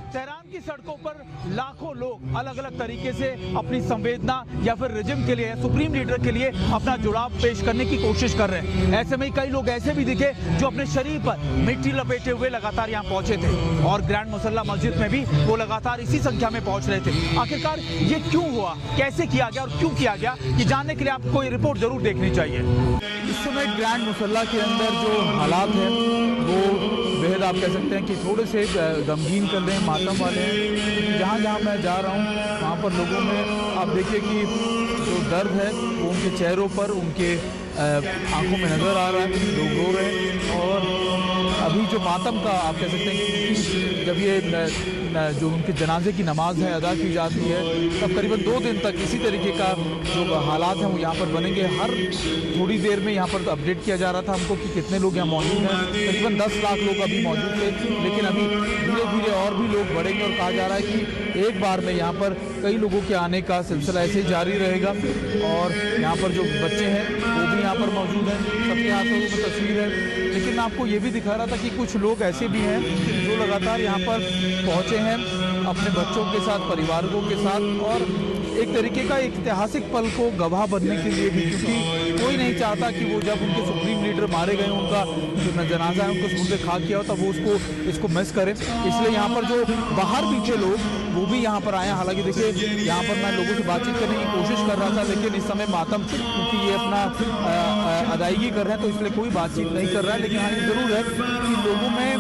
Tehran की सड़कों पर लाखों लोग अलग अलग तरीके से अपनी संवेदना या फिर रिजिम के लिए, सुप्रीम लीडर के लिए अपना जुड़ाव पेश करने की कोशिश कर रहे हैं। ऐसे में कई लोग ऐसे भी दिखे जो अपने शरीर पर मिट्टी लपेटे हुए लगातार यहाँ पहुंचे थे और ग्रैंड मुसल्ला मस्जिद में भी वो लगातार इसी संख्या में पहुंच रहे थे। आखिरकार ये क्यों हुआ, कैसे किया गया और क्यों किया गया, ये जानने के लिए आपको ये रिपोर्ट जरूर देखनी चाहिए। इस समय ग्रैंड मुसल्ला के अंदर जो हालात हैं वो बेहद आप कह सकते हैं कि थोड़े से गमगीन कर रहे हैं, मातम वाले हैं। जहाँ जहाँ मैं जा रहा हूँ वहाँ पर लोगों में आप देखिए कि जो दर्द है वो उनके चेहरों पर, उनके आंखों में नज़र आ रहा है। लोग रो रहे हैं और अभी जो मातम का आप कह सकते हैं कि जब ये जो उनके जनाजे की नमाज है अदा की जाती है तब करीबन 2 दिन तक इसी तरीके का जो हालात हैं वो यहाँ पर बनेंगे। हर थोड़ी देर में यहाँ पर तो अपडेट किया जा रहा था हमको कि कितने लोग यहाँ मौजूद हैं। करीबन 10 लाख लोग अभी मौजूद थे, लेकिन अभी धीरे धीरे और भी लोग बढ़ेंगे और कहा जा रहा है कि एक बार में यहाँ पर कई लोगों के आने का सिलसिला ऐसे ही जारी रहेगा। और यहाँ पर जो बच्चे हैं वो भी यहाँ पर मौजूद हैं, सबके हाथों में तस्वीर है। लेकिन मैं आपको ये भी दिखा रहा था कि कुछ लोग ऐसे भी हैं जो लगातार यहाँ पर पहुँचे हैं अपने बच्चों के साथ, परिवारों के साथ, और एक तरीके का ऐतिहासिक पल को गवाह बनने के लिए भी, क्योंकि कोई नहीं चाहता कि वो जब उनके सुप्रीम लीडर मारे गए, उनका जो जनाजा है उनको सुनते खा किया हो तब वो इसको मिस करें। इसलिए यहाँ पर जो बाहर पीछे लोग वो भी यहाँ पर आए। हालांकि देखिए यहाँ पर मैं लोगों से बातचीत करने की कोशिश कर रहा था, लेकिन इस समय मातम क्योंकि ये अपना अदायगी कर रहे हैं तो इसलिए कोई बातचीत नहीं कर रहा है। लेकिन हाँ ये ज़रूर है कि लोगों में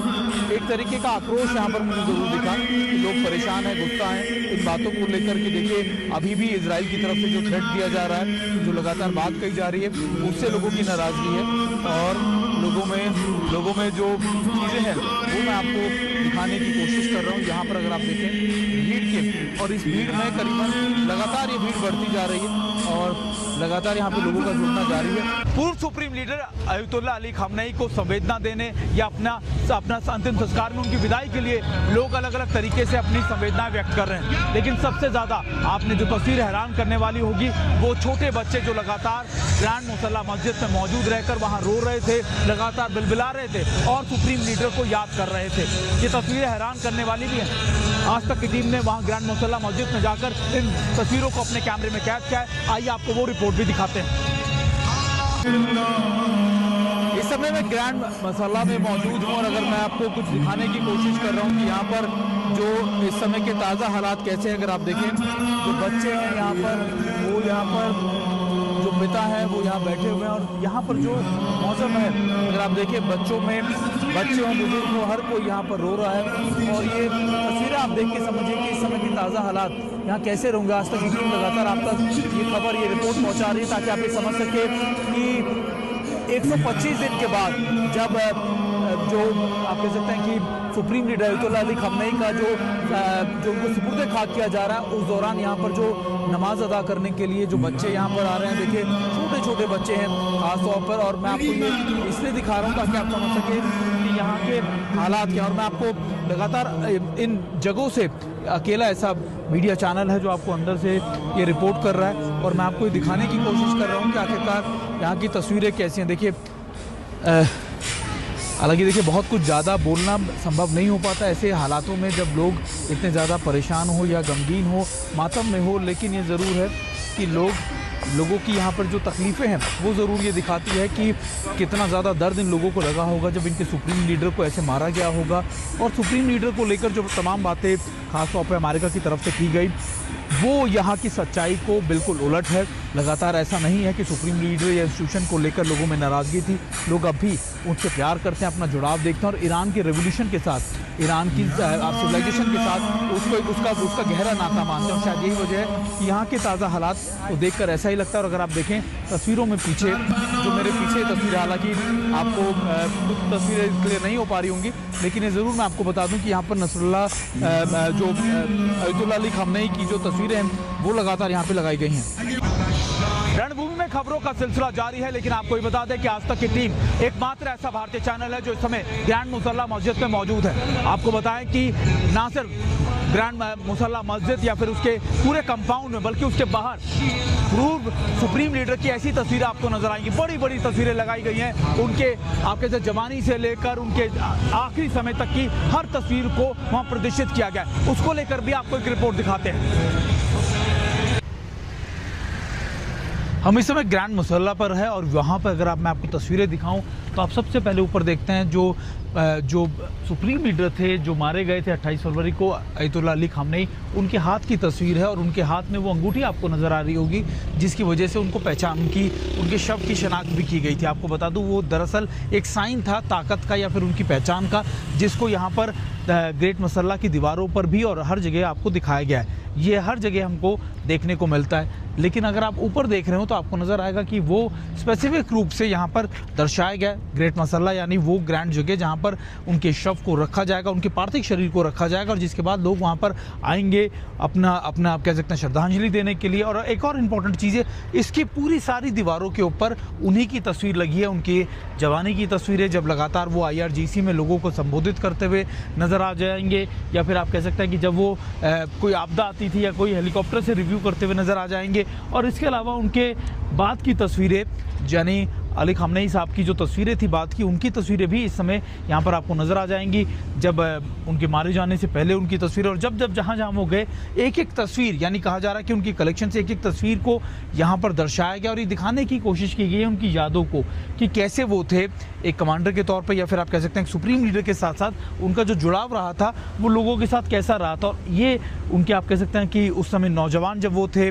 एक तरीके का आक्रोश यहाँ पर मुझे ज़रूर दिखा कि लोग परेशान हैं, गुस्सा हैं इन बातों को लेकर के। देखिए अभी भी इजराइल की तरफ से जो थ्रेट दिया जा रहा है, जो लगातार बात कही जा रही है, उससे लोगों की नाराज़गी है और लोगों में जो चीज़ें हैं वो मैं आपको दिखाने की कोशिश कर रहा हूँ। यहाँ पर अगर आप देखें भीड़ के, और इस भीड़ में करीबन लगातार ये भीड़ बढ़ती जा रही है और लगातार यहाँ पे लोगों का जुड़ना जारी है। पूर्व सुप्रीम लीडर अयतुल्लाह अली खamenei को संवेदना देने या अपना अंतिम संस्कार में उनकी विदाई के लिए लोग अलग अलग तरीके से अपनी संवेदनाएं व्यक्त कर रहे हैं। लेकिन सबसे ज़्यादा आपने जो तस्वीर हैरान करने वाली होगी वो छोटे बच्चे जो लगातार ग्रैंड मुसल्ला मस्जिद में मौजूद रहकर वहाँ रो रहे थे, लगातार बिलबिला रहे थे और सुप्रीम लीडर को याद कर रहे थे। ये तस्वीरें हैरान करने वाली भी हैं। आज तक की टीम ने वहाँ ग्रैंड मुसल्ला मस्जिद में जाकर इन तस्वीरों को अपने कैमरे में कैद किया है। आइए आपको वो रिपोर्ट भी दिखाते हैं। इस समय मैं ग्रैंड मुसल्ला में मौजूद हूँ और अगर मैं आपको कुछ दिखाने की कोशिश कर रहा हूँ कि यहाँ पर जो इस समय के ताज़ा हालात कैसे हैं। अगर आप देखें जो बच्चे हैं यहाँ पर जो पिता है वो यहाँ बैठे हुए हैं और यहाँ पर जो मौसम है अगर आप देखें बच्चे हों, बुजुर्ग हो, हर कोई यहाँ पर रो रहा है। और ये तस्वीरें आप देख के समझिए कि इस समय के ताज़ा हालात यहाँ कैसे रहेंगे। आज तक टीम लगातार आप तक ये खबर, ये रिपोर्ट पहुँचा रही है ताकि आप ये समझ सकें कि 125 दिन के बाद जब जो आप कह सकते हैं कि सुप्रीम लीडर अयतुल्लाह अली खamenei का जो उनको सुपुर्द खाक किया जा रहा है, उस दौरान यहाँ पर जो नमाज अदा करने के लिए जो बच्चे यहाँ पर आ रहे हैं, देखिए छोटे छोटे बच्चे हैं खास तौर पर। और मैं आपको ये इसलिए दिखा रहा हूँ ताकि आप समझ सकें कि यहाँ के हालात क्या। और मैं आपको लगातार इन जगहों से, अकेला ऐसा मीडिया चैनल है जो आपको अंदर से ये रिपोर्ट कर रहा है और मैं आपको ये दिखाने की कोशिश कर रहा हूँ कि आखिरकार यहाँ की तस्वीरें कैसी हैं। देखिए हालांकि देखिए बहुत कुछ ज़्यादा बोलना संभव नहीं हो पाता ऐसे हालातों में जब लोग इतने ज़्यादा परेशान हो या गमगीन हो, मातम में हो। लेकिन ये ज़रूर है कि लोगों की यहाँ पर जो तकलीफ़ें हैं वो ज़रूर ये दिखाती है कि कितना ज़्यादा दर्द इन लोगों को लगा होगा जब इनके सुप्रीम लीडर को ऐसे मारा गया होगा। और सुप्रीम लीडर को लेकर जो तमाम बातें ख़ासतौर पर अमेरिका की तरफ से की गई वो यहाँ की सच्चाई को बिल्कुल उलट है। लगातार ऐसा नहीं है कि सुप्रीम लीडर या इंस्टीट्यूशन को लेकर लोगों में नाराज़गी थी। लोग अब भी उनसे प्यार करते हैं, अपना जुड़ाव देखते हैं और ईरान के रेवोल्यूशन के साथ, ईरान की सिविलाइजेशन के साथ उसका गहरा नाता मानते हैं। और शायद यही वजह है कि यहाँ के ताज़ा हालात को देखकर ऐसा ही लगता है। और अगर आप देखें तस्वीरों में पीछे, जो मेरे पीछे तस्वीर, हालांकि आपको कुछ तस्वीरें क्लियर नहीं हो पा रही होंगी, लेकिन ये ज़रूर मैं आपको बता दूँ कि यहाँ पर जो अयतुल्लाह अली खamenei की जो तस्वीरें हैं वो लगातार यहाँ पे लगाई गई हैं। रणभूमि में खबरों का सिलसिला जारी है, लेकिन आपको ये बता दें कि आज तक की टीम एकमात्र ऐसा भारतीय चैनल है जो इस समय ग्रैंड मुसल्ला मस्जिद में मौजूद है। आपको बताएं कि ना सिर्फ ग्रैंड मुसल्ला मस्जिद या फिर उसके पूरे कंपाउंड में, बल्कि उसके बाहर पूर्व सुप्रीम लीडर की ऐसी तस्वीरें आपको नजर आएंगी। बड़ी बड़ी तस्वीरें लगाई गई हैं उनके, आपके से जवानी से लेकर उनके आखिरी समय तक की हर तस्वीर को वहां प्रदर्शित किया गया है। उसको लेकर भी आपको एक रिपोर्ट दिखाते हैं। हम इस समय ग्रैंड मुसल्ला पर है और वहाँ पर अगर मैं आपको तस्वीरें दिखाऊं तो आप सबसे पहले ऊपर देखते हैं जो सुप्रीम लीडर थे जो मारे गए थे 28 फरवरी को, अयतुल्लाह अली खामनेई, उनके हाथ की तस्वीर है और उनके हाथ में वो अंगूठी आपको नज़र आ रही होगी जिसकी वजह से उनको पहचान की, उनके शव की शनाख्त भी की गई थी। आपको बता दूं वो दरअसल एक साइन था ताकत का या फिर उनकी पहचान का, जिसको यहाँ पर ग्रेट मसल्ला की दीवारों पर भी और हर जगह आपको दिखाया गया है। ये हर जगह हमको देखने को मिलता है, लेकिन अगर आप ऊपर देख रहे हो तो आपको नज़र आएगा कि वो स्पेसिफिक रूप से यहाँ पर दर्शाया गया ग्रेट मसल्ला, यानी वो ग्रैंड जगह जहाँ पर उनके शव को रखा जाएगा, उनके पार्थिव शरीर को रखा जाएगा और जिसके बाद लोग वहाँ पर आएंगे अपना आप कह सकते हैं श्रद्धांजलि देने के लिए। और एक और इम्पॉर्टेंट चीज़ है, इसकी पूरी सारी दीवारों के ऊपर उन्हीं की तस्वीर लगी है, उनकी जवानी की तस्वीरें, जब लगातार वो IRGC में लोगों को संबोधित करते हुए नज़र आ जाएंगे, या फिर आप कह सकते हैं कि जब वो कोई आपदा आती थी या कोई हेलीकॉप्टर से रिव्यू करते हुए नज़र आ जाएंगे। और इसके अलावा उनके बाद की तस्वीरें, यानी अली खामनेई साहब की जो तस्वीरें थी बाद की, उनकी तस्वीरें भी इस समय यहाँ पर आपको नज़र आ जाएंगी। जब उनके मारे जाने से पहले उनकी तस्वीरें, और जब जहाँ वो गए एक एक तस्वीर, यानी कहा जा रहा है कि उनकी कलेक्शन से एक एक तस्वीर को यहाँ पर दर्शाया गया और ये दिखाने की कोशिश की गई है उनकी यादों को कि कैसे वो थे एक कमांडर के तौर पर, या फिर आप कह सकते हैं सुप्रीम लीडर के साथ साथ उनका जो जुड़ाव रहा था वो लोगों के साथ कैसा रहा था। और ये उनके आप कह सकते हैं कि उस समय नौजवान जब वो थे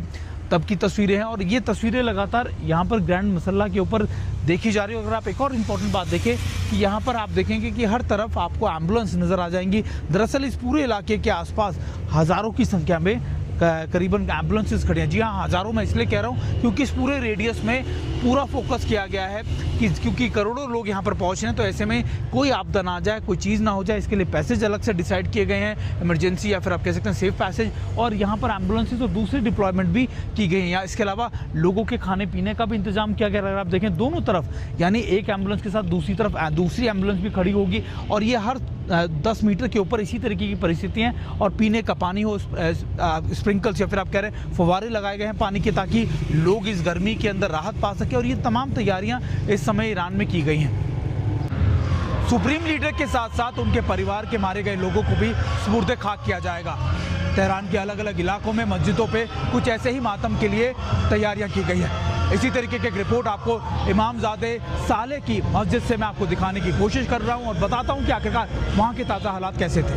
तब की तस्वीरें हैं और ये तस्वीरें लगातार यहाँ पर ग्रैंड मसल्ला के ऊपर देखी जा रही है। अगर आप एक और इम्पॉर्टेंट बात देखें कि यहाँ पर आप देखेंगे कि हर तरफ आपको एम्बुलेंस नज़र आ जाएंगी। दरअसल इस पूरे इलाके के आसपास हज़ारों की संख्या में करीबन एम्बुलेंसेस खड़ी हैं। जी हाँ, हज़ारों में इसलिए कह रहा हूँ क्योंकि इस पूरे रेडियस में पूरा फोकस किया गया है कि क्योंकि करोड़ों लोग यहाँ पर पहुँच रहे हैं, तो ऐसे में कोई आपदा ना आ जाए, कोई चीज़ ना हो जाए, इसके लिए पैसेज अलग से डिसाइड किए गए हैं, इमरजेंसी या फिर आप कह सकते हैं सेफ पैसेज, और यहाँ पर एम्बुलेंसेज और दूसरी डिप्लॉयमेंट भी की गई है। इसके अलावा लोगों के खाने पीने का भी इंतजाम किया गया। अगर आप देखें दोनों तरफ, यानी एक एम्बुलेंस के साथ दूसरी तरफ दूसरी एम्बुलेंस भी खड़ी होगी और ये हर 10 मीटर के ऊपर इसी तरीके की परिस्थिति हैं। और पीने का पानी हो, स्प्रिंकल्स या फिर आप कह रहे हैं फव्वारे लगाए गए हैं पानी के, ताकि लोग इस गर्मी के अंदर राहत पा सके। और ये तमाम तैयारियां इस समय ईरान में की गई हैं। सुप्रीम लीडर के साथ साथ उनके परिवार के मारे गए लोगों को भी सुपुर्द खाक किया जाएगा। तेहरान के अलग अलग इलाकों में मस्जिदों पे कुछ ऐसे ही मातम के लिए तैयारियां की गई है। इसी तरीके की एक रिपोर्ट आपको इमामजादे साले की मस्जिद से मैं आपको दिखाने की कोशिश कर रहा हूं और बताता हूं कि आखिरकार वहां के ताज़ा हालात कैसे थे।